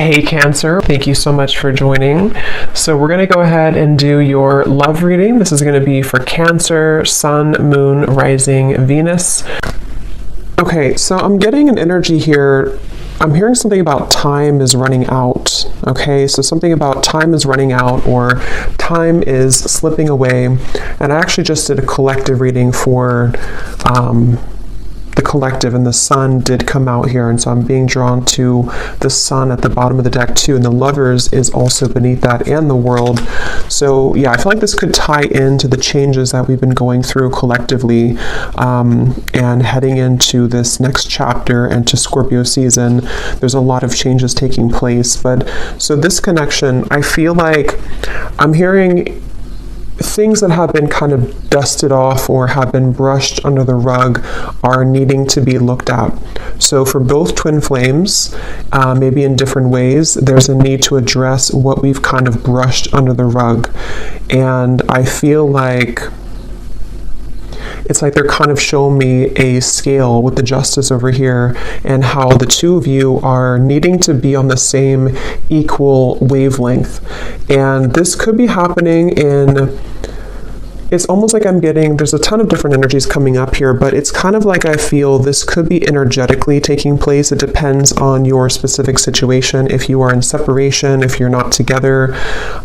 Hey Cancer, thank you so much for joining. So we're going to go ahead and do your love reading. This is going to be for Cancer, Sun, Moon, Rising, Venus. Okay, so I'm getting an energy here. I'm hearing something about time is running out. Okay, so something about time is running out or time is slipping away. And I actually just did a collective reading for the collective, and the sun did come out here, and so I'm being drawn to the sun at the bottom of the deck too, and the lovers is also beneath that, and the world. So yeah, I feel like this could tie into the changes that we've been going through collectively, and heading into this next chapter and to Scorpio season. There's a lot of changes taking place, but so this connection, I feel like I'm hearing things that have been kind of dusted off or have been brushed under the rug are needing to be looked at. So for both twin flames, maybe in different ways, there's a need to address what we've kind of brushed under the rug. And I feel like it's like they're kind of showing me a scale with the justice over here and how the two of you are needing to be on the same equal wavelength. And this could be happening it's almost like I'm getting, there's a ton of different energies coming up here, but it's kind of like I feel this could be energetically taking place. It depends on your specific situation. If you are in separation, if you're not together,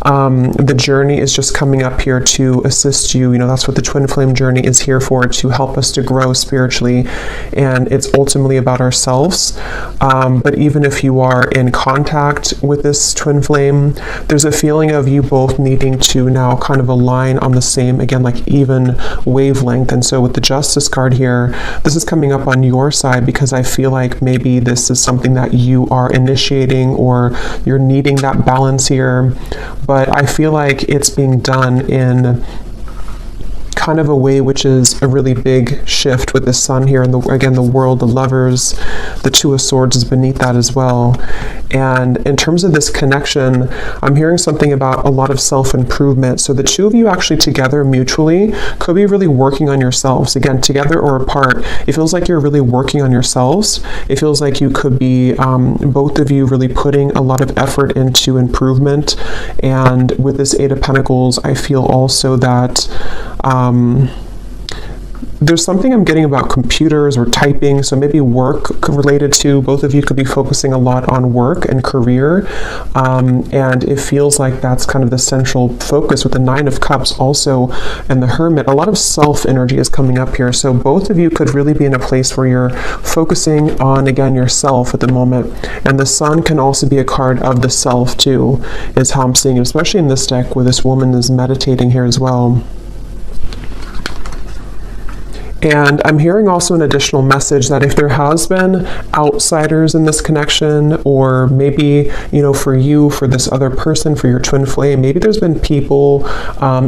the journey is just coming up here to assist you. You know, that's what the twin flame journey is here for, to help us to grow spiritually. And it's ultimately about ourselves. But even if you are in contact with this twin flame, there's a feeling of you both needing to now kind of align on the same, again, like even wavelength. And so with the Justice card here, this is coming up on your side because I feel like maybe this is something that you are initiating or you're needing that balance here. But I feel like it's being done in kind of a way which is a really big shift with the sun here, and again the world, the lovers, the Two of Swords is beneath that as well. And in terms of this connection, I'm hearing something about a lot of self-improvement. So the two of you actually together mutually could be really working on yourselves, again together or apart. It feels like you're really working on yourselves. It feels like you could be both of you really putting a lot of effort into improvement. And with this Eight of Pentacles, I feel also that there's something I'm getting about computers or typing, so maybe work related to, both of you could be focusing a lot on work and career, and it feels like that's kind of the central focus with the Nine of Cups also, and the Hermit. A lot of self energy is coming up here, so both of you could really be in a place where you're focusing on, again, yourself at the moment. And the Sun can also be a card of the self too, is how I'm seeing it, especially in this deck where this woman is meditating here as well. And I'm hearing also an additional message that if there has been outsiders in this connection, or maybe, you know, for you, for this other person, for your twin flame, maybe there's been people,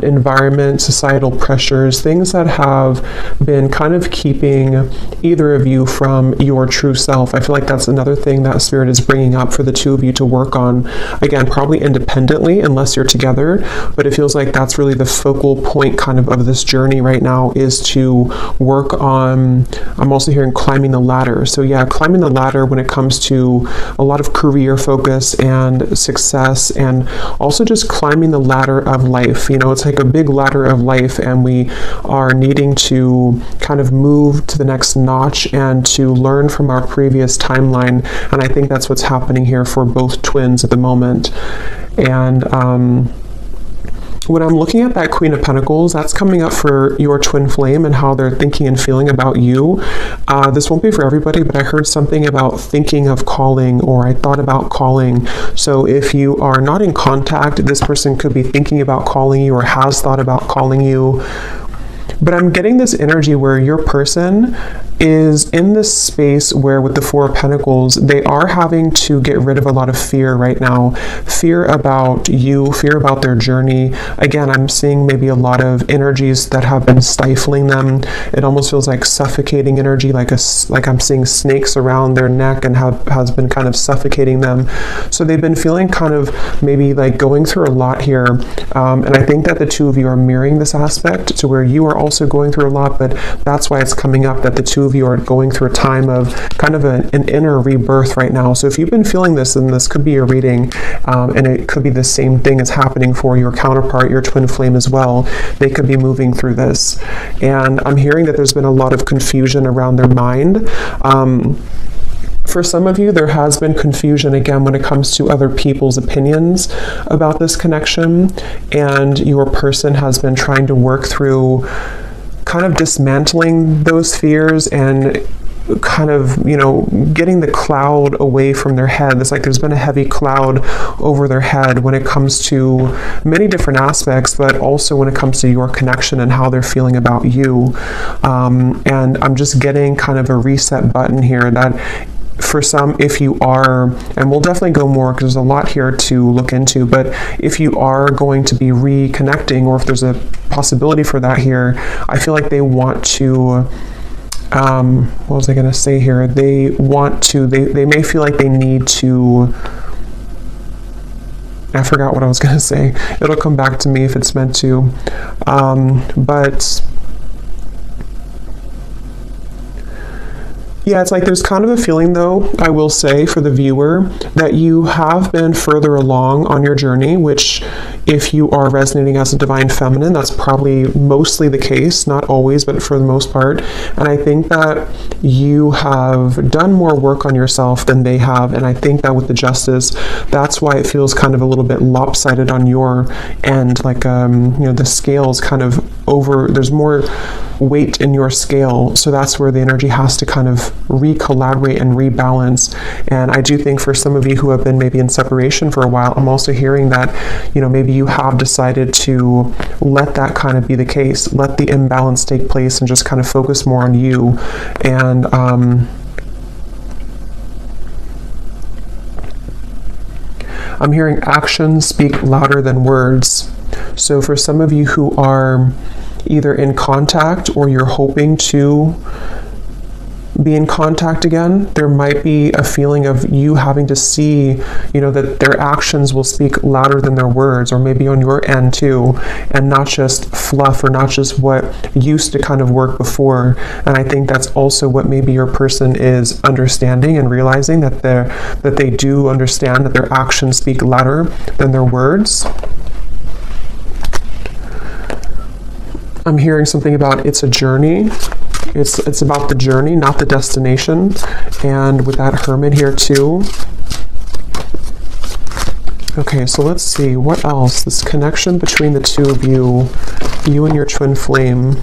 environment, societal pressures, things that have been kind of keeping either of you from your true self. I feel like that's another thing that Spirit is bringing up for the two of you to work on. Again, probably independently unless you're together, but it feels like that's really the focal point kind of this journey right now, is to work on, I'm also hearing climbing the ladder. So yeah, climbing the ladder when it comes to a lot of career focus and success, and also just climbing the ladder of life. You know, it's like a big ladder of life, and we are needing to kind of move to the next notch and to learn from our previous timeline. And I think that's what's happening here for both twins at the moment. And when I'm looking at that Queen of Pentacles, that's coming up for your twin flame and how they're thinking and feeling about you. This won't be for everybody, but I heard something about thinking of calling, or I thought about calling. So if you are not in contact, this person could be thinking about calling you or has thought about calling you. But I'm getting this energy where your person is in this space where, with the Four of Pentacles, they are having to get rid of a lot of fear right now. Fear about you, fear about their journey. Again, I'm seeing maybe a lot of energies that have been stifling them. It almost feels like suffocating energy, like I'm seeing snakes around their neck and has been kind of suffocating them. So they've been feeling kind of maybe like going through a lot here. And I think that the two of you are mirroring this aspect to where you are also going through a lot, but that's why it's coming up that the two of you are going through a time of kind of an inner rebirth right now. So if you've been feeling this, then this could be your reading, and it could be the same thing as happening for your counterpart, your twin flame as well. They could be moving through this. And I'm hearing that there's been a lot of confusion around their mind. For some of you, there has been confusion, again, when it comes to other people's opinions about this connection, and your person has been trying to work through kind of dismantling those fears and kind of, getting the cloud away from their head. It's like there's been a heavy cloud over their head when it comes to many different aspects, but also when it comes to your connection and how they're feeling about you. And I'm just getting kind of a reset button here that for some, if you are, and we'll definitely go more because there's a lot here to look into, but if you are going to be reconnecting, or if there's a possibility for that here, I feel like they want to, what was I going to say here? They may feel like they need to, I forgot what I was going to say. It'll come back to me if it's meant to. But yeah, it's like there's kind of a feeling, though, I will say, for the viewer, that you have been further along on your journey, which, if you are resonating as a divine feminine, that's probably mostly the case, not always, but for the most part. And I think that you have done more work on yourself than they have, and I think that with the Justice, that's why it feels kind of a little bit lopsided on your end, like, the scale's kind of over, there's more weight in your scale, so that's where the energy has to kind of re-collaborate and rebalance. And I do think for some of you who have been maybe in separation for a while, I'm also hearing that, maybe you have decided to let that kind of be the case, let the imbalance take place and just kind of focus more on you. And I'm hearing actions speak louder than words. So for some of you who are either in contact or you're hoping to be in contact again, there might be a feeling of you having to see, that their actions will speak louder than their words, or maybe on your end too, and not just fluff or not just what used to kind of work before. And I think that's also what maybe your person is understanding and realizing, that they do understand that their actions speak louder than their words. I'm hearing something about it's a journey. It's about the journey, not the destination. And with that Hermit here too. Okay, so let's see, what else? This connection between the two of you and your twin flame.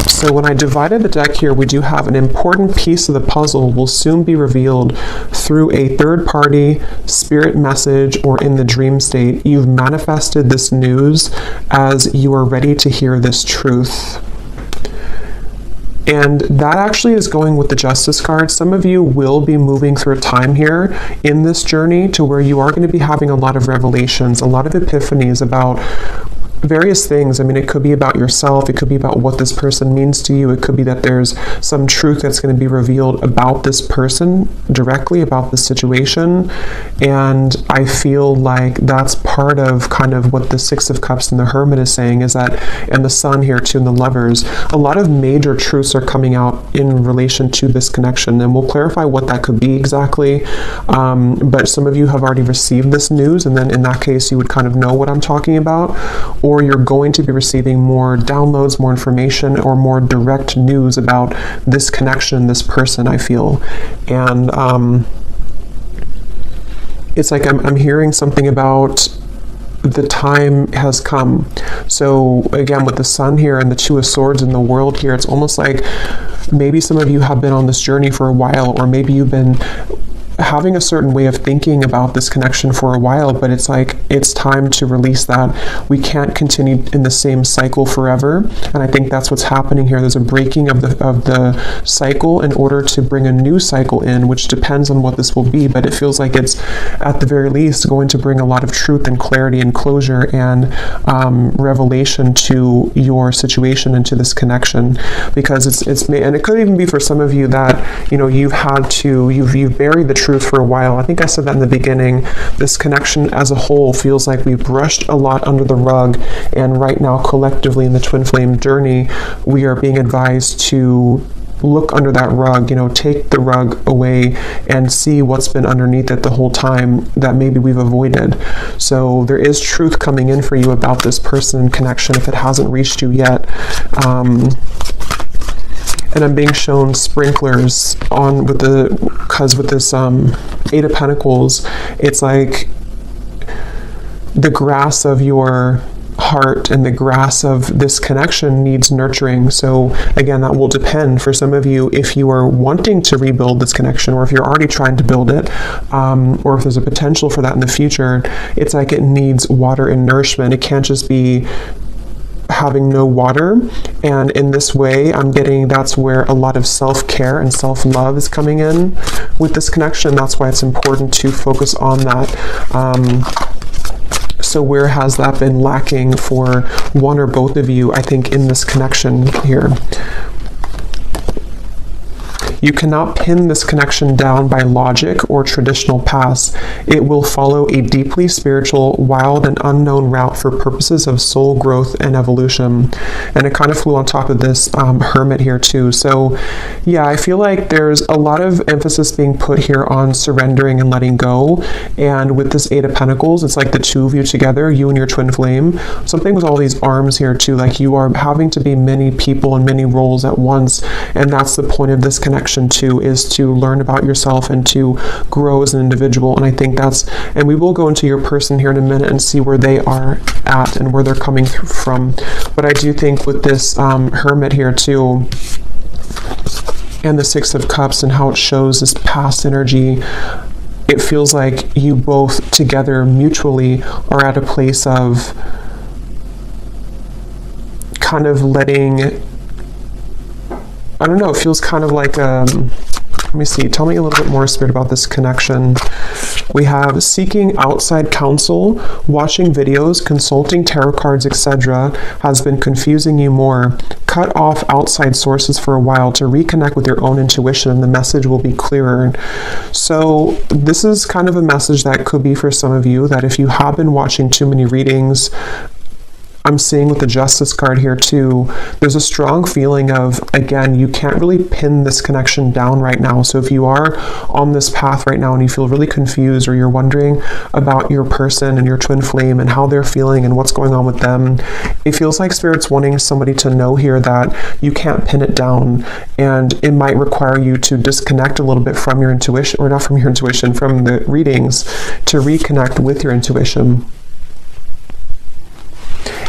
So when I divided the deck here, we do have an important piece of the puzzle will soon be revealed through a third-party spirit message or in the dream state. You've manifested this news as you are ready to hear this truth. And that actually is going with the Justice card. Some of you will be moving through a time here in this journey to where you are going to be having a lot of revelations, a lot of epiphanies about various things. I mean, it could be about yourself, it could be about what this person means to you, it could be that there's some truth that's going to be revealed about this person directly, about this situation. And I feel like that's part of kind of what the Six of Cups and the Hermit is saying, is that, and the Sun here too, and the Lovers, a lot of major truths are coming out in relation to this connection, and we'll clarify what that could be exactly. But some of you have already received this news, and then in that case you would kind of know what I'm talking about, or you're going to be receiving more downloads, more information, or more direct news about this connection, this person, I feel. And it's like I'm hearing something about the time has come. So again, with the Sun here and the Two of Swords in the World here, it's almost like maybe some of you have been on this journey for a while, or maybe you've been having a certain way of thinking about this connection for a while, but it's like it's time to release that. We can't continue in the same cycle forever, and I think that's what's happening here. There's a breaking of the cycle in order to bring a new cycle in, which depends on what this will be, but it feels like it's at the very least going to bring a lot of truth and clarity and closure and revelation to your situation and to this connection, because it's and it could even be for some of you that you've buried the truth for a while. I think I said that in the beginning. This connection as a whole feels like we brushed a lot under the rug, and right now collectively in the twin flame journey, we are being advised to look under that rug, take the rug away and see what's been underneath it the whole time that maybe we've avoided. So there is truth coming in for you about this person and connection if it hasn't reached you yet. And I'm being shown sprinklers on because with this Eight of Pentacles, it's like the grass of your heart and the grass of this connection needs nurturing. So again, that will depend for some of you if you are wanting to rebuild this connection, or if you're already trying to build it, or if there's a potential for that in the future. It's like it needs water and nourishment. It can't just be having no water. And in this way, I'm getting that's where a lot of self-care and self-love is coming in with this connection. That's why it's important to focus on that. So where has that been lacking for one or both of you, I think, in this connection here? You cannot pin this connection down by logic or traditional paths. It will follow a deeply spiritual, wild, and unknown route for purposes of soul growth and evolution. And it kind of flew on top of this hermit here too. So yeah, I feel like there's a lot of emphasis being put here on surrendering and letting go. And with this Eight of Pentacles, it's like the two of you together, you and your twin flame. Something with all these arms here too, like you are having to be many people and many roles at once. And that's the point of this connection too, is to learn about yourself and to grow as an individual. And I think and we will go into your person here in a minute and see where they are at and where they're coming from. But I do think with this hermit here too, and the Six of Cups and how it shows this past energy, it feels like you both together mutually are at a place of kind of letting, I don't know, it feels kind of like, let me see, tell me a little bit more, Spirit, about this connection. We have seeking outside counsel, watching videos, consulting tarot cards, etc. has been confusing you more. Cut off outside sources for a while to reconnect with your own intuition, and the message will be clearer. So this is kind of a message that could be for some of you, that if you have been watching too many readings, I'm seeing with the Justice card here too, there's a strong feeling of, again, you can't really pin this connection down right now. So if you are on this path right now and you feel really confused, or you're wondering about your person and your twin flame and how they're feeling and what's going on with them, it feels like Spirit's wanting somebody to know here that you can't pin it down, and it might require you to disconnect a little bit from your intuition, or not from your intuition, from the readings, to reconnect with your intuition.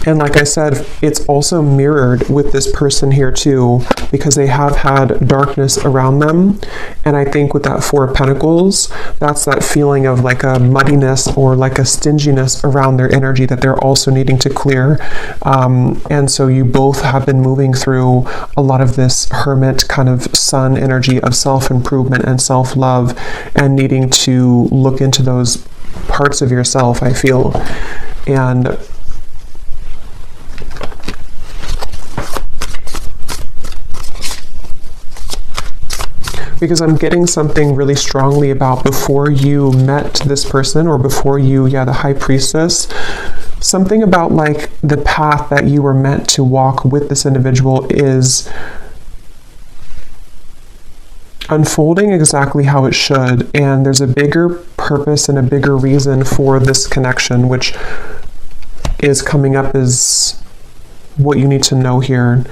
And like I said, it's also mirrored with this person here too, because they have had darkness around them. And I think with that Four of Pentacles, that's that feeling of like a muddiness or like a stinginess around their energy that they're also needing to clear. And so you both have been moving through a lot of this hermit kind of sun energy of self-improvement and self-love, and needing to look into those parts of yourself, I feel. And because I'm getting something really strongly about before you met this person, or before you, the High Priestess, something about like the path that you were meant to walk with this individual is unfolding exactly how it should. And there's a bigger purpose and a bigger reason for this connection, which is coming up as what you need to know here.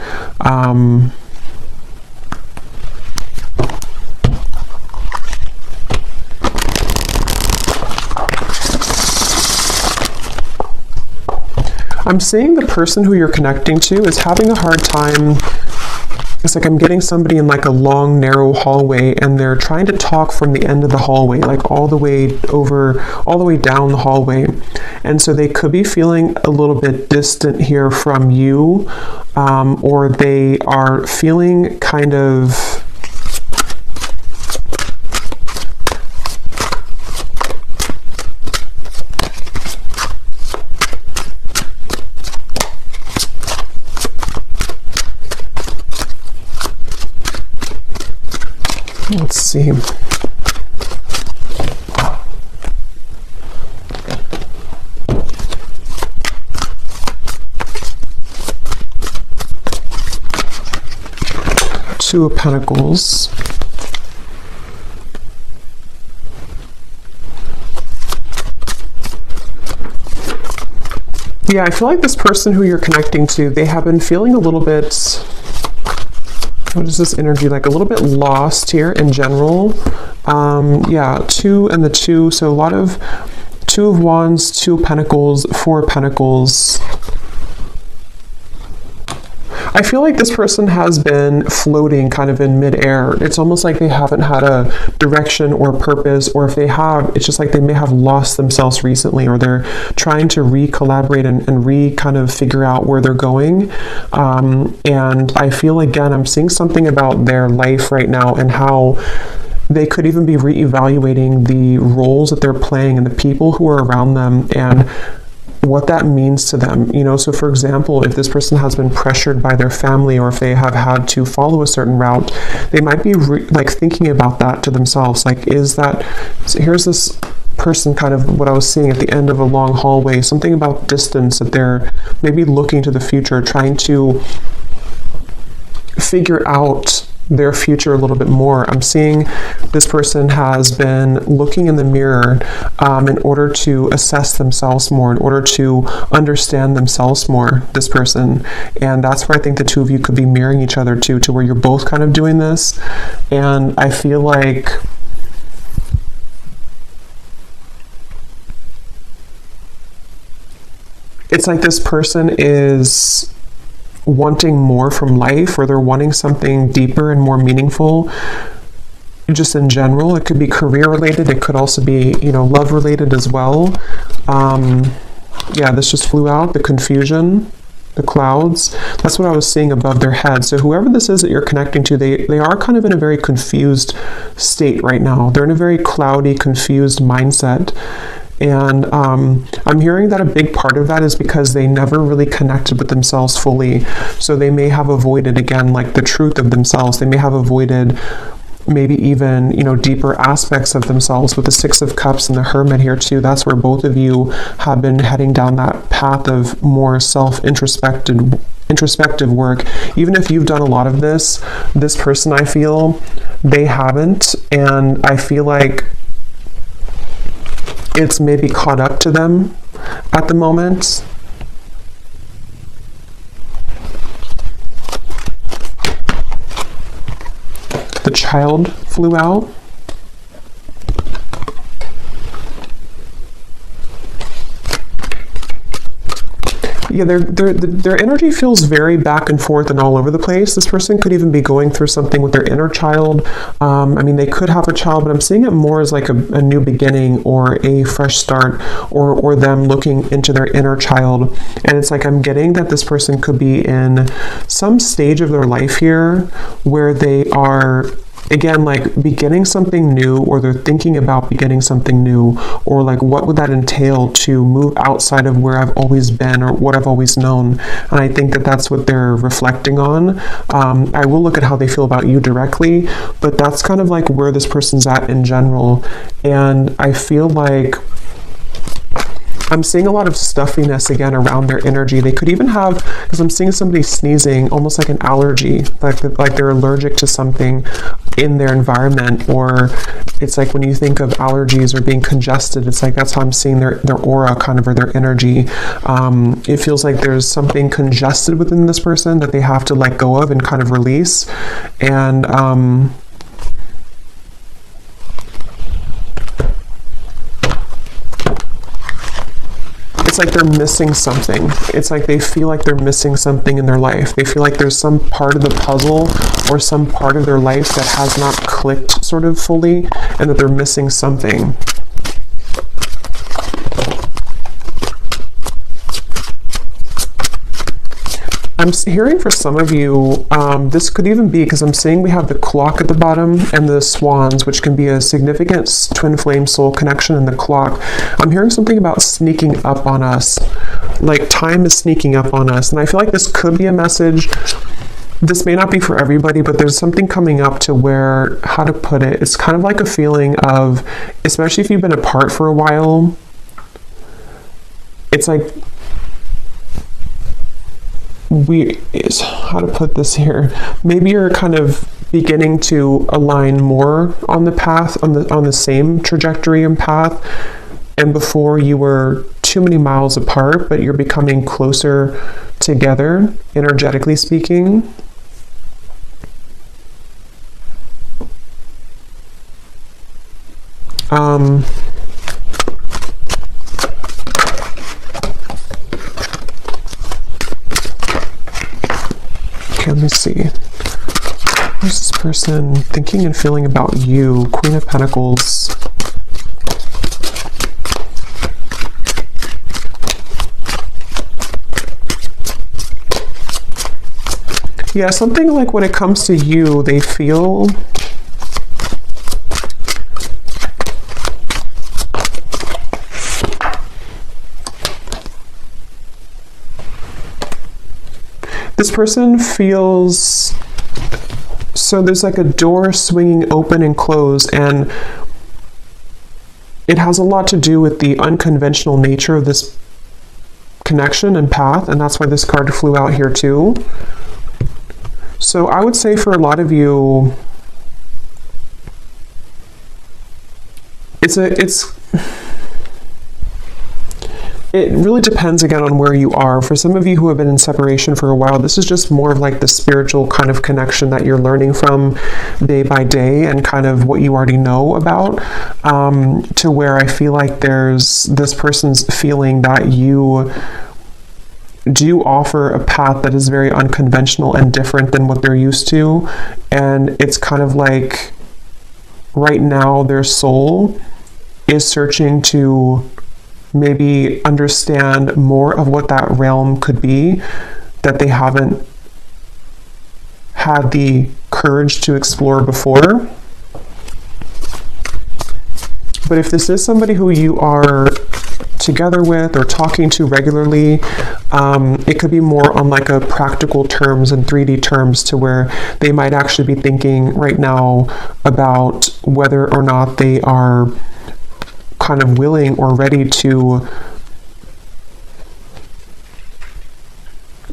I'm seeing the person who you're connecting to is having a hard time. It's like I'm getting somebody in like a long, narrow hallway, and they're trying to talk from the end of the hallway, like all the way down the hallway. And so they could be feeling a little bit distant here from you, or they are feeling kind of let's see. Two of Pentacles. Yeah, I feel like this person who you're connecting to, they have been feeling a little bit, what is this energy like? A little bit lost here in general. Yeah, 2 and the 2. So a lot of 2 of Wands, 2 of Pentacles, 4 of Pentacles. I feel like this person has been floating kind of in midair. It's almost like they haven't had a direction or purpose, or if they have, it's just like they may have lost themselves recently, or they're trying to re-collaborate and kind of figure out where they're going. And I feel, again, I'm seeing something about their life right now and how they could even be reevaluating the roles that they're playing and the people who are around them and what that means to them. You know, so for example, if this person has been pressured by their family, or if they have had to follow a certain route, they might be like thinking about that to themselves. Like, is that, so here's this person, kind of what I was seeing at the end of a long hallway, something about distance, that they're maybe looking to the future, trying to figure out their future a little bit more. I'm seeing this person has been looking in the mirror in order to assess themselves more, in order to understand themselves more, this person. And that's where I think the two of you could be mirroring each other to where you're both kind of doing this. And I feel like it's like this person is wanting more from life, or they're wanting something deeper and more meaningful just in general. It could be career related, it could also be, you know, love related as well. Yeah, this just flew out, the confusion, the clouds. That's what I was seeing above their head. So whoever this is that you're connecting to, they are kind of in a very confused state right now. They're in a very cloudy, confused mindset. And I'm hearing that a big part of that is because they never really connected with themselves fully. So they may have avoided, again, like the truth of themselves. They may have avoided maybe even, you know, deeper aspects of themselves. With the Six of Cups and the Hermit here too, that's where both of you have been heading down that path of more introspective work. Even if you've done a lot of this person, I feel, they haven't. And I feel like it's maybe caught up to them at the moment. The Child flew out. Yeah, their energy feels very back and forth and all over the place. This person could even be going through something with their inner child. I mean, they could have a child, but I'm seeing it more as like a new beginning or a fresh start, or them looking into their inner child. And it's like I'm getting that this person could be in some stage of their life here where they are, again, like beginning something new, or they're thinking about beginning something new, or like what would that entail to move outside of where I've always been or what I've always known. And I think that that's what they're reflecting on. I will look at how they feel about you directly, but that's kind of like where this person's at in general. And I feel like I'm seeing a lot of stuffiness again around their energy. They could even have, because I'm seeing somebody sneezing, almost like an allergy, like they're allergic to something in their environment. Or it's like when you think of allergies or being congested, it's like that's how I'm seeing their aura kind of, or their energy. It feels like there's something congested within this person that they have to let go of and kind of release. And it's like they're missing something. It's like they feel like they're missing something in their life. They feel like there's some part of the puzzle or some part of their life that has not clicked sort of fully, and that they're missing something. I'm hearing for some of you, this could even be, because I'm seeing we have the clock at the bottom and the swans, which can be a significant twin flame soul connection in the clock. I'm hearing something about sneaking up on us, like time is sneaking up on us. And I feel like this could be a message. This may not be for everybody, but there's something coming up to where, how to put it, it's kind of like a feeling of, especially if you've been apart for a while, it's like, how to put this here, maybe you're kind of beginning to align more on the path, on the same trajectory and path. And before you were too many miles apart, but you're becoming closer together, energetically speaking. Okay, let me see. What's this person thinking and feeling about you? Queen of Pentacles. Yeah, something like when it comes to you, they feel this person feels, so there's like a door swinging open and closed, and it has a lot to do with the unconventional nature of this connection and path, and that's why this card flew out here too. So I would say for a lot of you, it really depends again on where you are. For some of you who have been in separation for a while, this is just more of like the spiritual kind of connection that you're learning from day by day and kind of what you already know about, to where I feel like there's this person's feeling that you do offer a path that is very unconventional and different than what they're used to. And it's kind of like right now their soul is searching to maybe understand more of what that realm could be that they haven't had the courage to explore before. But if this is somebody who you are together with or talking to regularly, it could be more on like a practical terms and 3D terms, to where they might actually be thinking right now about whether or not they are kind of willing or ready to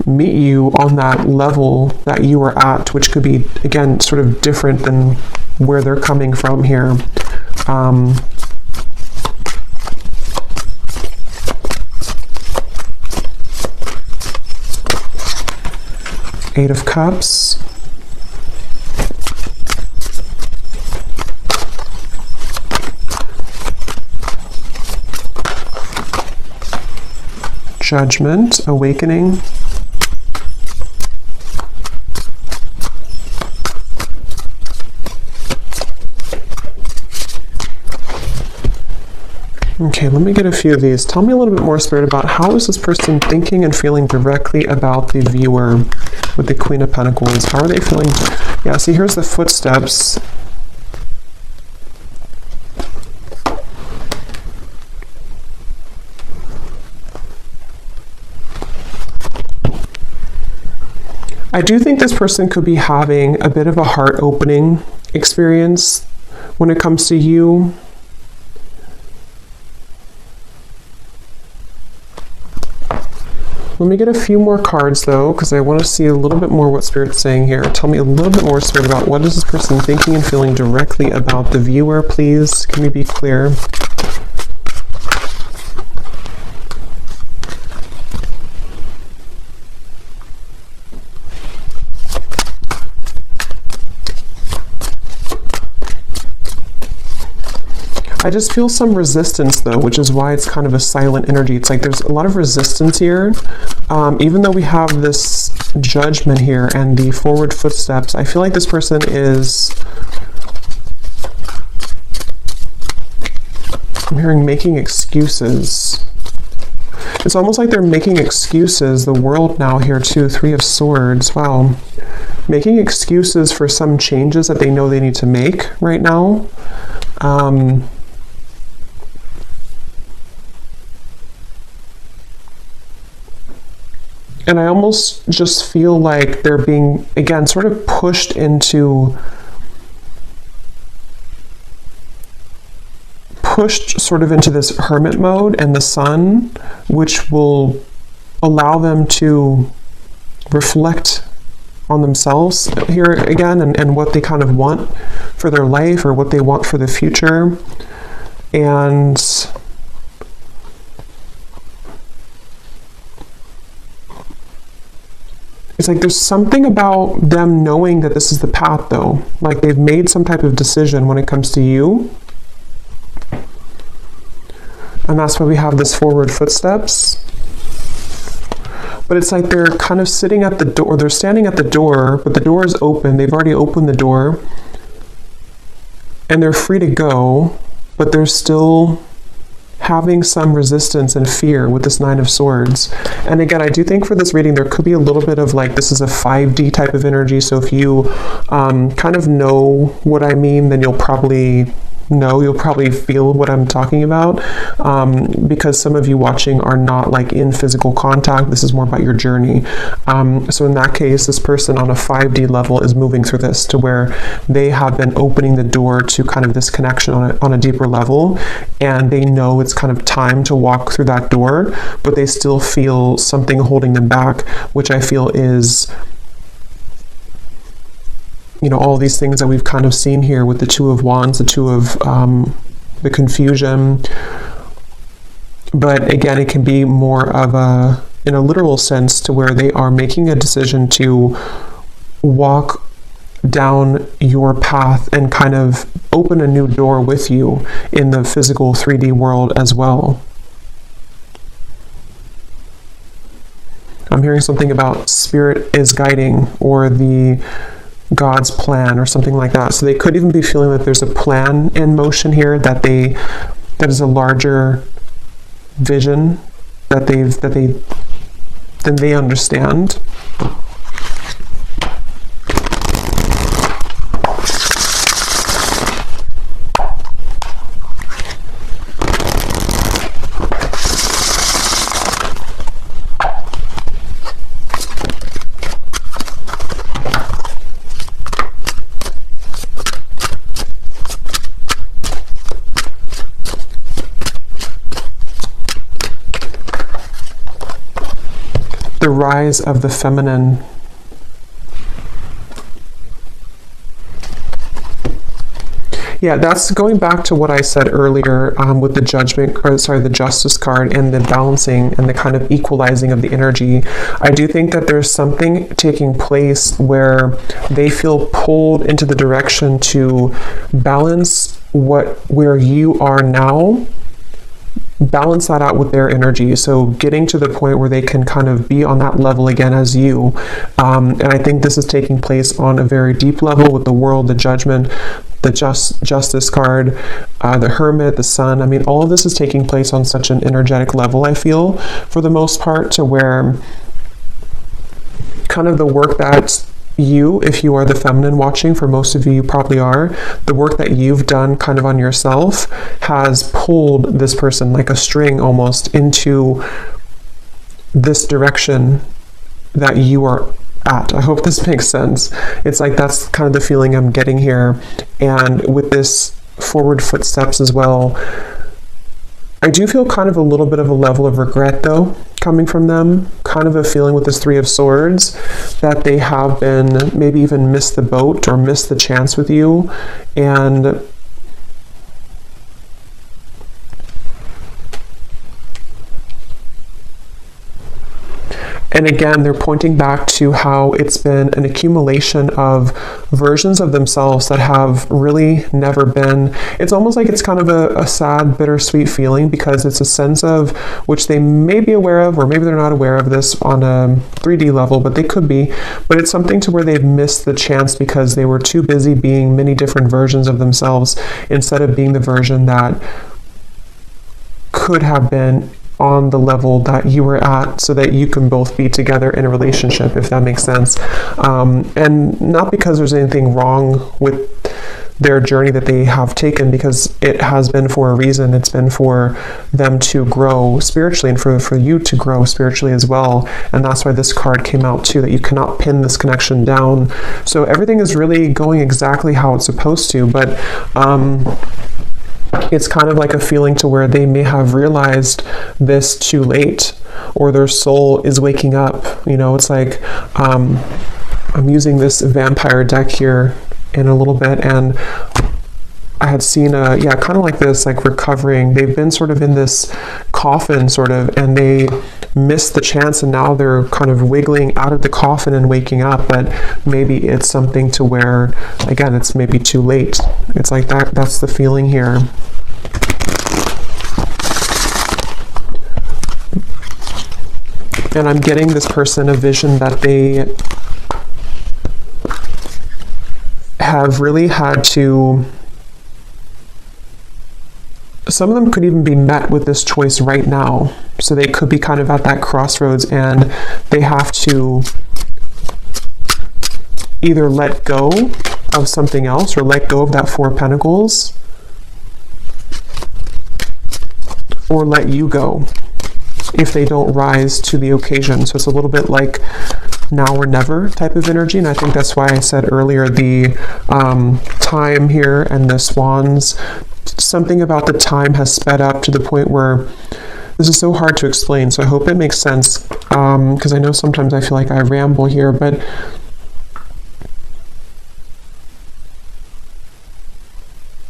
meet you on that level that you are at, which could be again sort of different than where they're coming from here. Eight of Cups. Judgment, Awakening. Okay, let me get a few of these. Tell me a little bit more, Spirit, about how is this person thinking and feeling directly about the viewer with the Queen of Pentacles? How are they feeling? Yeah, see, here's the footsteps. I do think this person could be having a bit of a heart-opening experience when it comes to you. Let me get a few more cards though, because I want to see a little bit more what Spirit's saying here. Tell me a little bit more, Spirit, about what is this person thinking and feeling directly about the viewer, please. Can we be clear? I just feel some resistance though, which is why it's kind of a silent energy. It's like there's a lot of resistance here. Even though we have this Judgment here and the forward footsteps, I feel like this person is, I'm hearing making excuses. It's almost like they're making excuses. The World now here too, Three of Swords. Wow. Making excuses for some changes that they know they need to make right now. And I almost just feel like they're being, again, sort of pushed sort of into this hermit mode and the Sun, which will allow them to reflect on themselves here again, and what they kind of want for their life or what they want for the future. And it's like there's something about them knowing that this is the path, though. Like they've made some type of decision when it comes to you. And that's why we have this forward footsteps. But it's like they're kind of sitting at the door, they're standing at the door, but the door is open. They've already opened the door. And they're free to go, but they're still having some resistance and fear with this Nine of Swords. And again, I do think for this reading, there could be a little bit of like, this is a 5D type of energy. So if you kind of know what I mean, then you'll probably feel what I'm talking about, because some of you watching are not like in physical contact. This is more about your journey. So in that case, this person on a 5D level is moving through this to where they have been opening the door to kind of this connection on a deeper level, and they know it's kind of time to walk through that door, but they still feel something holding them back, which I feel is, you know, all these things that we've kind of seen here with the Two of Wands, the Two of the confusion. But again, it can be more of a, in a literal sense, to where they are making a decision to walk down your path and kind of open a new door with you in the physical 3D world as well. I'm hearing something about spirit is guiding, or the God's plan, or something like that. So they could even be feeling that there's a plan in motion here, that is a larger vision that they understand. The rise of the feminine. Yeah, that's going back to what I said earlier with the the Justice card, and the balancing and the kind of equalizing of the energy. I do think that there's something taking place where they feel pulled into the direction to balance where you are now, balance that out with their energy. So getting to the point where they can kind of be on that level again as you. And I think this is taking place on a very deep level with the World, the Judgment, the Justice card, the Hermit, the Sun. I mean, all of this is taking place on such an energetic level, I feel, for the most part, to where kind of the work that you, if you are the feminine watching, for most of you, you probably are, the work that you've done kind of on yourself has pulled this person like a string almost into this direction that you are at. I hope this makes sense. It's like that's kind of the feeling I'm getting here. And with this forward footsteps as well, I do feel kind of a little bit of a level of regret, though, coming from them. Kind of a feeling with this Three of Swords that they have been maybe even missed the boat or missed the chance with you. And again, they're pointing back to how it's been an accumulation of versions of themselves that have really never been. It's almost like it's kind of a sad, bittersweet feeling, because it's a sense of, which they may be aware of, or maybe they're not aware of this on a 3D level, but they could be. But it's something to where they've missed the chance because they were too busy being many different versions of themselves instead of being the version that could have been on the level that you were at, so that you can both be together in a relationship, if that makes sense. And not because there's anything wrong with their journey that they have taken, because it has been for a reason. It's been for them to grow spiritually, and for you to grow spiritually as well. And that's why this card came out too, that you cannot pin this connection down. So everything is really going exactly how it's supposed to, but it's kind of like a feeling to where they may have realized this too late, or their soul is waking up. You know, it's like I'm using this vampire deck here in a little bit, and I had seen yeah, kind of like this, like recovering. They've been sort of in this coffin sort of, and they missed the chance, and now they're kind of wiggling out of the coffin and waking up. But maybe it's something to where, again, it's maybe too late. It's like that's the feeling here. And I'm getting this person a vision that they have really had to, some of them could even be met with this choice right now. So they could be kind of at that crossroads, and they have to either let go of something else or let go of that Four of Pentacles, or let you go if they don't rise to the occasion. So it's a little bit like now or never type of energy. And I think that's why I said earlier the time here and the swans, something about the time has sped up to the point where this is so hard to explain. So I hope it makes sense, because I know sometimes I feel like I ramble here, but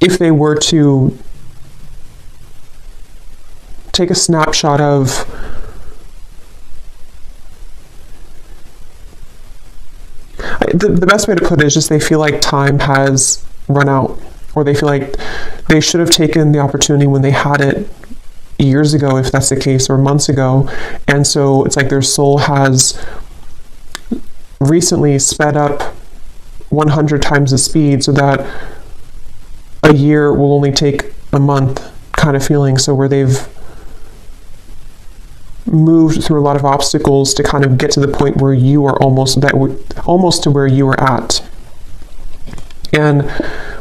if they were to take a snapshot of the best way to put it is just they feel like time has run out, or they feel like they should have taken the opportunity when they had it years ago, if that's the case, or months ago. And so it's like their soul has recently sped up 100 times the speed, so that a year will only take a month kind of feeling. So where they've moved through a lot of obstacles to kind of get to the point where you are almost to where you were at. And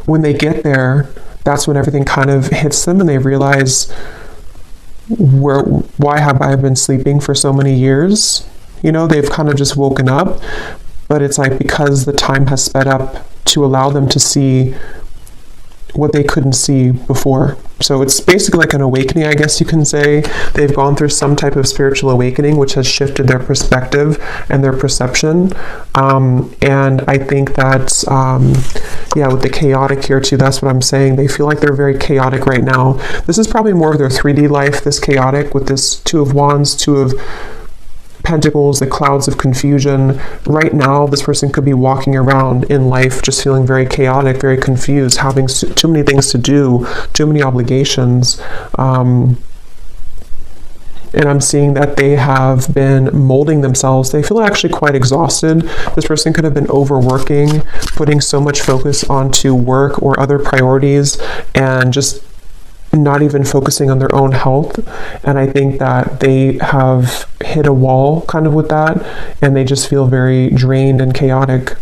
when they get there, that's when everything kind of hits them, and they realize, why have I been sleeping for so many years? You know, they've kind of just woken up, but it's like because the time has sped up to allow them to see what they couldn't see before. So it's basically like an awakening, I guess you can say. They've gone through some type of spiritual awakening, which has shifted their perspective and their perception. And I think that's, yeah, with the chaotic here too, that's what I'm saying. They feel like they're very chaotic right now. This is probably more of their 3D life, this chaotic, with this Two of Wands, Two of Pentacles, the clouds of confusion. Right now, this person could be walking around in life just feeling very chaotic, very confused, having too many things to do, too many obligations. And I'm seeing that they have been molding themselves. They feel actually quite exhausted. This person could have been overworking, putting so much focus onto work or other priorities, and just not even focusing on their own health. And I think that they have hit a wall kind of with that, and they just feel very drained and chaotic.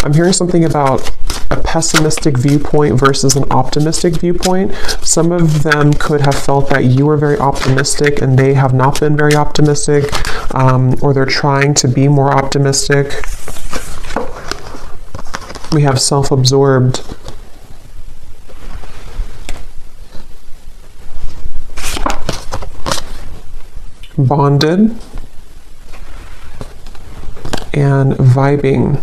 I'm hearing something about a pessimistic viewpoint versus an optimistic viewpoint. Some of them could have felt that you were very optimistic and they have not been very optimistic, or they're trying to be more optimistic. We have self-absorbed. Bonded. And vibing.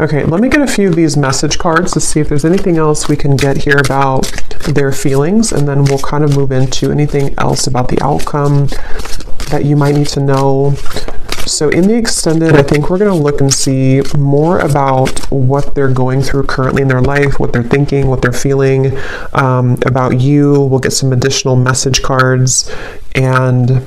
Okay, let me get a few of these message cards to see if there's anything else we can get here about their feelings, and then we'll kind of move into anything else about the outcome that you might need to know. So in the extended, I think we're going to look and see more about what they're going through currently in their life, what they're thinking, what they're feeling about you. We'll get some additional message cards, and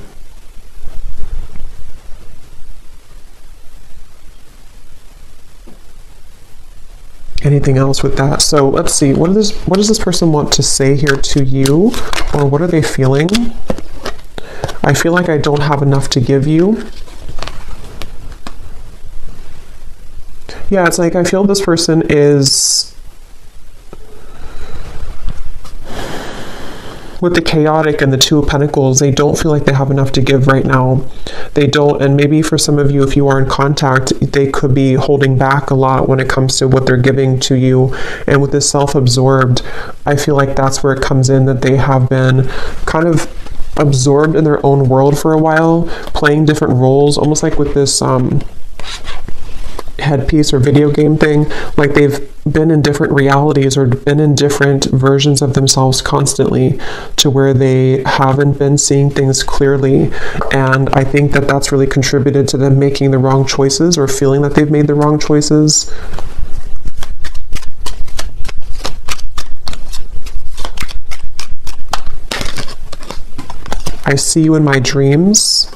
anything else with that. So let's see, what does this person want to say here to you, or what are they feeling? I feel like I don't have enough to give you. Yeah, it's like I feel this person is, with the chaotic and the Two of Pentacles, they don't feel like they have enough to give right now. They don't, and maybe for some of you, if you are in contact, they could be holding back a lot when it comes to what they're giving to you. And with this self-absorbed, I feel like that's where it comes in, that they have been kind of absorbed in their own world for a while, playing different roles, almost like with this headpiece or video game thing, like they've been in different realities or been in different versions of themselves constantly, to where they haven't been seeing things clearly. And I think that that's really contributed to them making the wrong choices, or feeling that they've made the wrong choices. I see you in my dreams.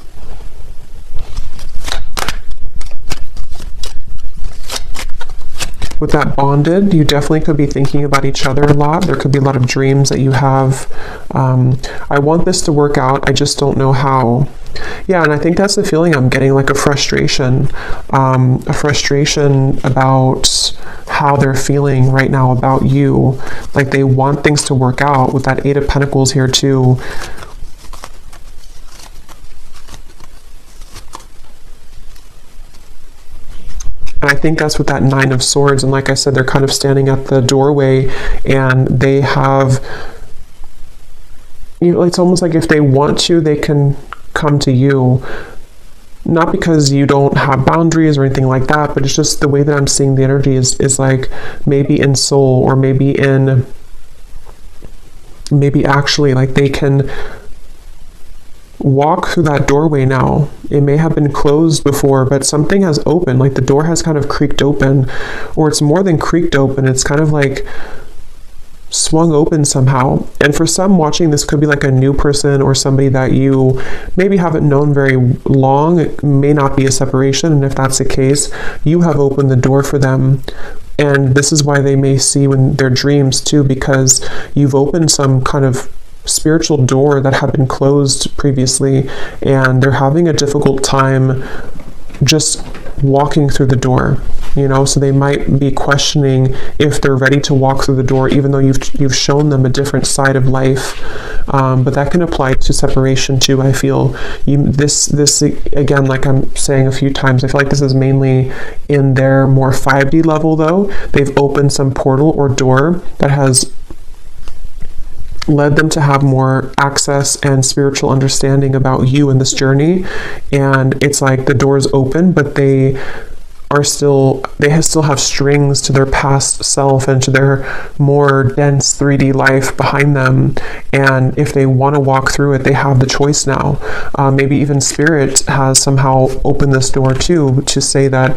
With that bonded, you definitely could be thinking about each other a lot. There could be a lot of dreams that you have. I want this to work out, I just don't know how. Yeah, and I think that's the feeling I'm getting, like a frustration about how they're feeling right now about you. Like they want things to work out, with that Eight of Pentacles here too. And I think that's with that Nine of Swords. And like I said, they're kind of standing at the doorway, and they have, you know, it's almost like if they want to, they can come to you. Not because you don't have boundaries or anything like that, but it's just the way that I'm seeing the energy is like maybe in soul, or maybe actually like they can walk through that doorway now. It may have been closed before, but something has opened, like the door has kind of creaked open, or it's more than creaked open, it's kind of like swung open somehow. And for some watching, this could be like a new person, or somebody that you maybe haven't known very long. It may not be a separation, and if that's the case, you have opened the door for them. And this is why they may see in their dreams too, because you've opened some kind of spiritual door that had been closed previously, and they're having a difficult time just walking through the door, you know. So they might be questioning if they're ready to walk through the door, even though you've shown them a different side of life. But that can apply to separation too. I feel this again, like I'm saying a few times, I feel like this is mainly in their more 5D level though. They've opened some portal or door that has led them to have more access and spiritual understanding about you in this journey. And it's like the door is open, but they still have strings to their past self and to their more dense 3D life behind them. And if they want to walk through it, they have the choice now. Maybe even Spirit has somehow opened this door too, to say that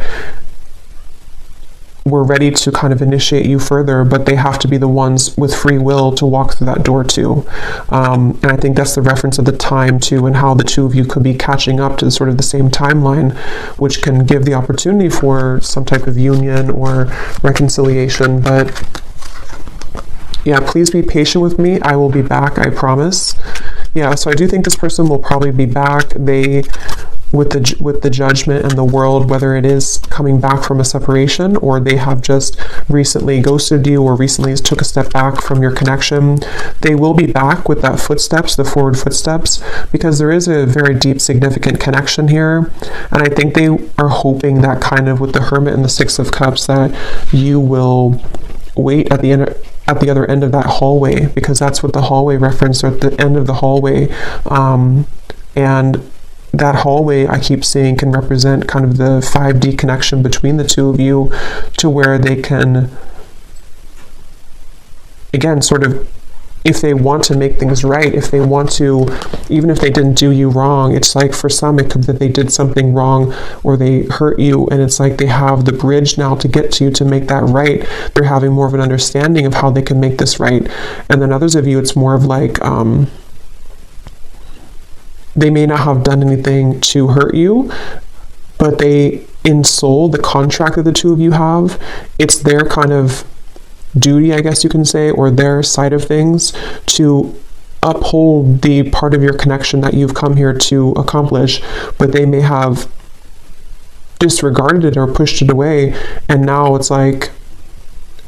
we're ready to kind of initiate you further, but they have to be the ones with free will to walk through that door too. And I think that's the reference of the time too, and how the two of you could be catching up to sort of the same timeline, which can give the opportunity for some type of union or reconciliation. But yeah, please be patient with me. I will be back, I promise. Yeah, so I do think this person will probably be back. They, with the Judgment and the World, whether it is coming back from a separation, or they have just recently ghosted you, or recently took a step back from your connection, they will be back with that footsteps, the forward footsteps, because there is a very deep, significant connection here. And I think they are hoping that kind of with the Hermit and the Six of Cups, that you will wait at the end, at the other end of that hallway, because that's what the hallway referenced, or at the end of the hallway. And that hallway, I keep seeing, can represent kind of the 5D connection between the two of you, to where they can, again, sort of, if they want to make things right, if they want to, even if they didn't do you wrong, it's like for some it could be that they did something wrong or they hurt you, and it's like they have the bridge now to get to you to make that right. They're having more of an understanding of how they can make this right. And then others of you, it's more of like, they may not have done anything to hurt you, but they, in soul, the contract that the two of you have, it's their kind of duty, I guess you can say, or their side of things, to uphold the part of your connection that you've come here to accomplish. But they may have disregarded it or pushed it away, and now it's like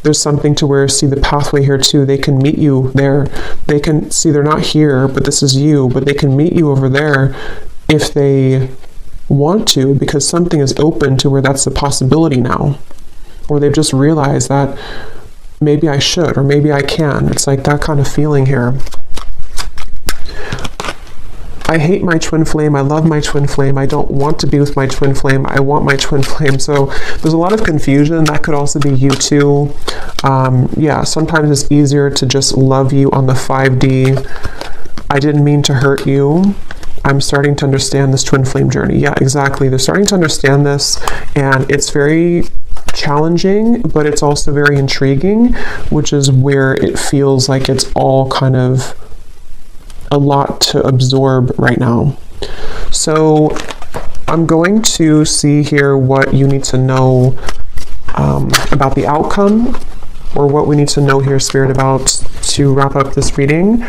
there's something to where, see the pathway here too, they can meet you there. They can see they're not here, but this is you, but they can meet you over there if they want to, because something is open to where that's a possibility now, or they've just realized that maybe I should, or maybe I can. It's like that kind of feeling here. I hate my twin flame. I love my twin flame. I don't want to be with my twin flame. I want my twin flame. So there's a lot of confusion. That could also be you too. Yeah, sometimes it's easier to just love you on the 5D. I didn't mean to hurt you. I'm starting to understand this twin flame journey. Yeah, exactly. They're starting to understand this, and it's very challenging, but it's also very intriguing, which is where it feels like it's all kind of a lot to absorb right now. So I'm going to see here what you need to know about the outcome, or what we need to know here, Spirit, about to wrap up this reading.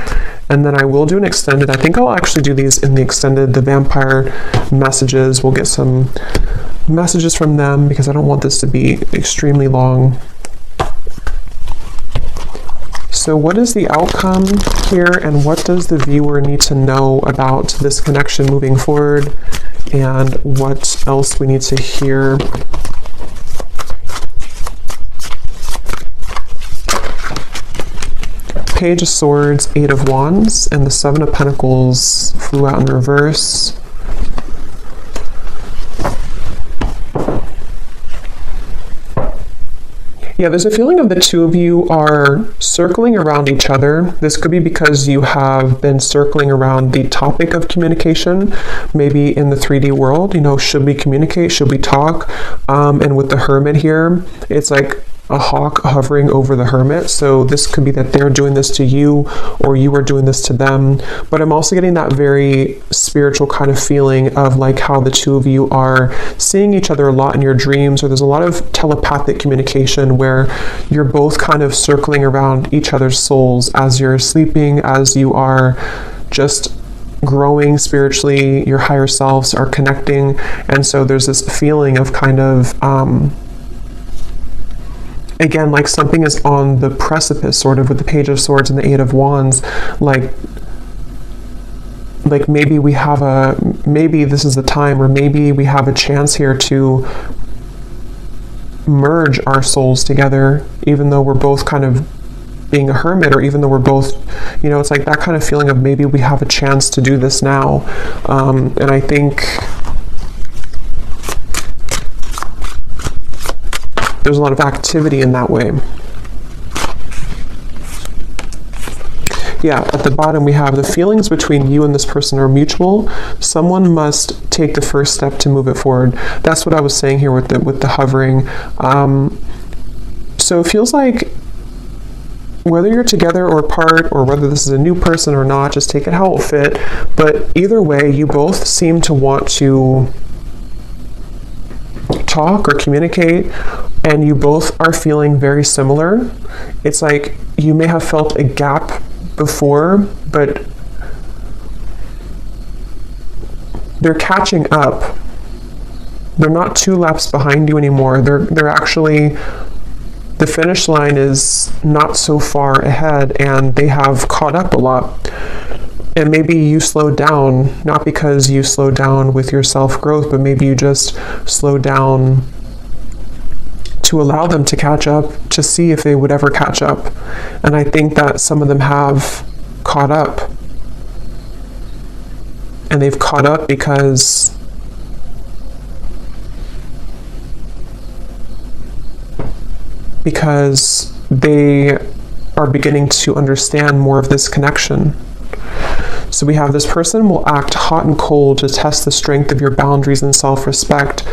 And then I will do an extended. I think I'll actually do these in the extended, the vampire messages. We'll get some messages from them because I don't want this to be extremely long. So what is the outcome here, and what does the viewer need to know about this connection moving forward, and what else we need to hear? Page of Swords, 8 of Wands, and the 7 of Pentacles flew out in reverse. Yeah, there's a feeling of the two of you are circling around each other. This could be because you have been circling around the topic of communication, maybe in the 3D world. You know, should we communicate? Should we talk? And with the Hermit here, it's like a hawk hovering over the Hermit. So this could be that they're doing this to you, or you are doing this to them. But I'm also getting that very spiritual kind of feeling of like how the two of you are seeing each other a lot in your dreams, or there's a lot of telepathic communication where you're both kind of circling around each other's souls as you're sleeping, as you are just growing spiritually, your higher selves are connecting. And so there's this feeling of kind of again, like something is on the precipice, sort of, with the Page of Swords and the 8 of Wands. Like maybe we have maybe this is the time, or maybe we have a chance here to merge our souls together, even though we're both kind of being a hermit, or even though we're both, you know, it's like that kind of feeling of maybe we have a chance to do this now. And I think there's a lot of activity in that way. Yeah, at the bottom we have the feelings between you and this person are mutual. Someone must take the first step to move it forward. That's what I was saying here with the hovering. So it feels like whether you're together or apart, or whether this is a new person or not, just take it how it will fit. But either way, you both seem to want to talk or communicate, and you both are feeling very similar. It's like you may have felt a gap before, but they're catching up. They're not 2 laps behind you anymore. They're actually, the finish line is not so far ahead, and they have caught up a lot. And maybe you slowed down, not because you slowed down with your self-growth, but maybe you just slowed down to allow them to catch up, to see if they would ever catch up. And I think that some of them have caught up. And they've caught up because they are beginning to understand more of this connection. So we have this person will act hot and cold to test the strength of your boundaries and self-respect.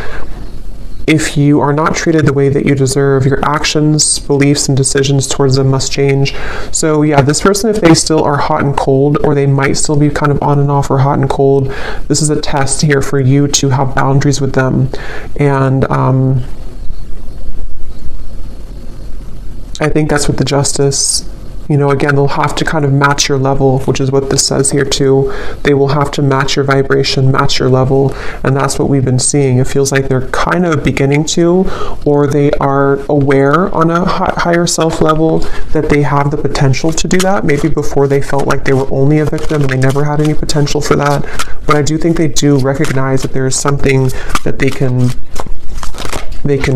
If you are not treated the way that you deserve, your actions, beliefs, and decisions towards them must change. So yeah, this person, if they still are hot and cold, or they might still be kind of on and off or hot and cold, this is a test here for you to have boundaries with them. And I think that's what the Justice, Again, they'll have to kind of match your level, which is what this says here too. They will have to match your vibration, match your level, and that's what we've been seeing. It feels like they're kind of beginning to, or they are aware on a higher self level that they have the potential to do that. Maybe before they felt like they were only a victim and they never had any potential for that. But I do think they do recognize that there is something that they can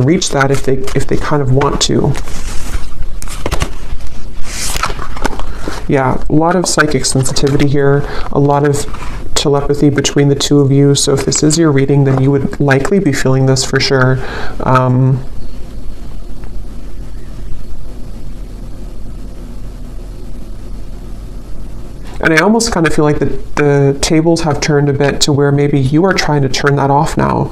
reach that if they kind of want to. Yeah, a lot of psychic sensitivity here, a lot of telepathy between the two of you. So if this is your reading, then you would likely be feeling this for sure. And I almost kind of feel like the tables have turned a bit to where maybe you are trying to turn that off now.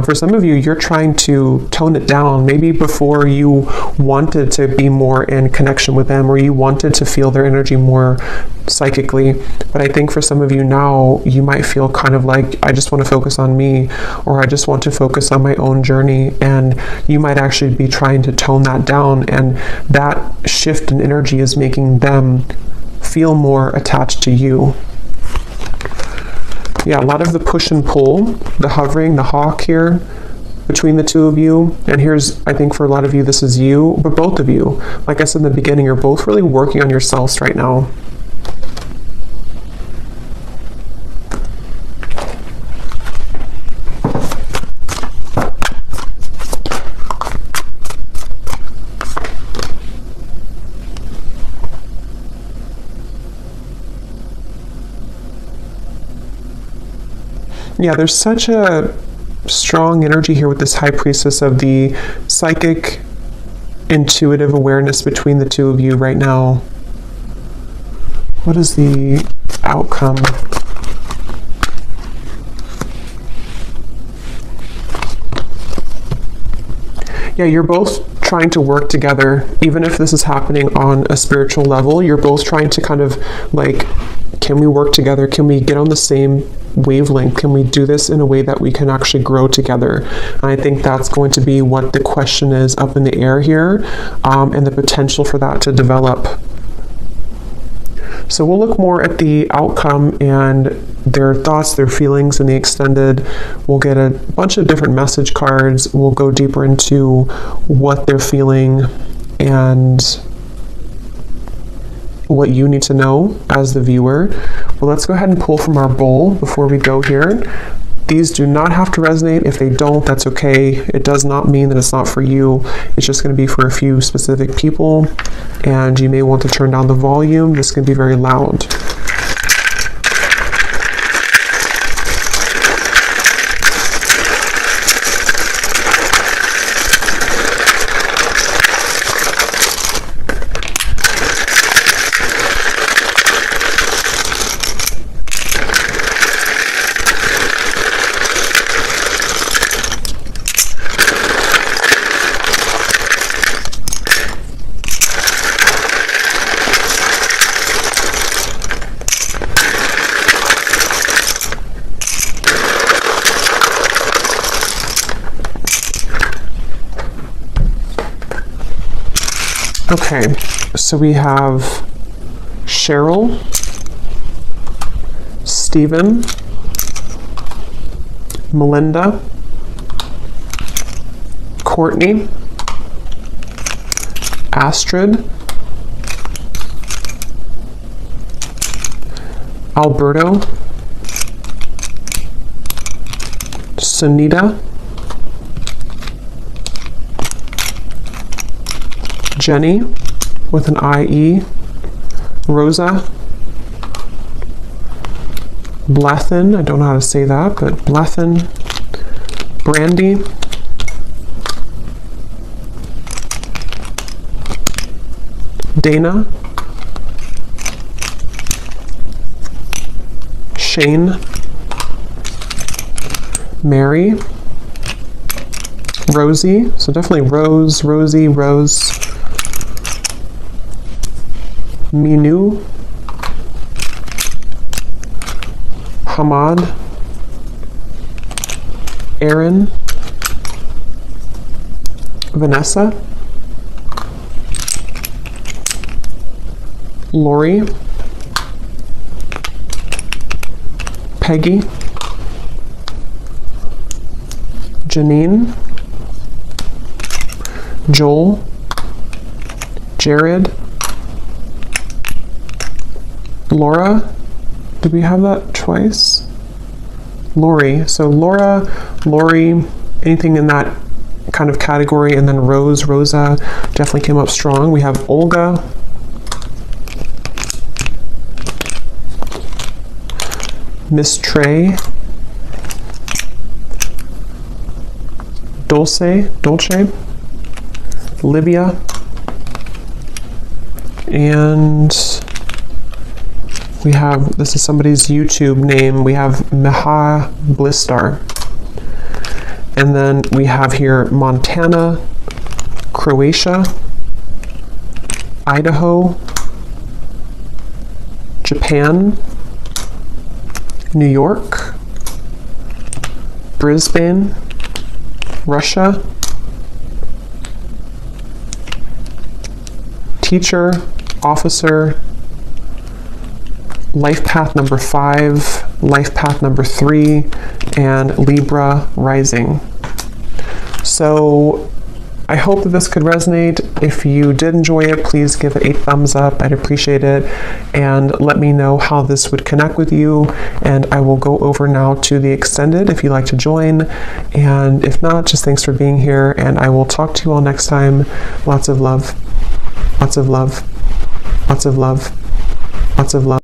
For some of you, you're trying to tone it down. Maybe before you wanted to be more in connection with them, or you wanted to feel their energy more psychically. But I think for some of you now, you might feel kind of like, I just want to focus on me, or I just want to focus on my own journey. And you might actually be trying to tone that down. And that shift in energy is making them feel more attached to you. Yeah, a lot of the push and pull, the hovering, the hawk here between the two of you. And here's, I think for a lot of you, this is you, but both of you, like I said in the beginning, you're both really working on yourselves right now. Yeah, there's such a strong energy here with this High Priestess of the psychic, intuitive awareness between the two of you right now. What is the outcome? Yeah, you're both trying to work together. Even if this is happening on a spiritual level, you're both trying to kind of like, can we work together? Can we get on the same wavelength? Can we do this in a way that we can actually grow together? And I think that's going to be what the question is up in the air here, and the potential for that to develop. So we'll look more at the outcome and their thoughts, their feelings in the extended. We'll get a bunch of different message cards. We'll go deeper into what they're feeling and what you need to know as the viewer. But let's go ahead and pull from our bowl before we go here. These do not have to resonate. If they don't, that's okay. It does not mean that it's not for you. It's just going to be for a few specific people, and you may want to turn down the volume. This can be very loud. Okay, so we have Cheryl, Stephen, Melinda, Courtney, Astrid, Alberto, Sunita, Jenny with an IE, Rosa, Blethen, I don't know how to say that, but Blethen, Brandy, Dana, Shane, Mary, Rosie, so definitely Rose, Rosie, Rose, Minu, Hamad, Aaron, Vanessa, Lori, Peggy, Janine, Joel, Jared, Laura. Did we have that twice? Lori. So Laura, Lori, anything in that kind of category, and then Rosa definitely came up strong. We have Olga, Miss Trey, Dolce, Livia, and we have, this is somebody's YouTube name, we have Meha Blistar. And then we have here Montana, Croatia, Idaho, Japan, New York, Brisbane, Russia, teacher, officer, life path number 5, life path number 3, and Libra rising. So I hope that this could resonate. If you did enjoy it, please give it a thumbs up. I'd appreciate it. And let me know how this would connect with you. And I will go over now to the extended if you'd like to join. And if not, just thanks for being here. And I will talk to you all next time. Lots of love. Lots of love. Lots of love. Lots of love.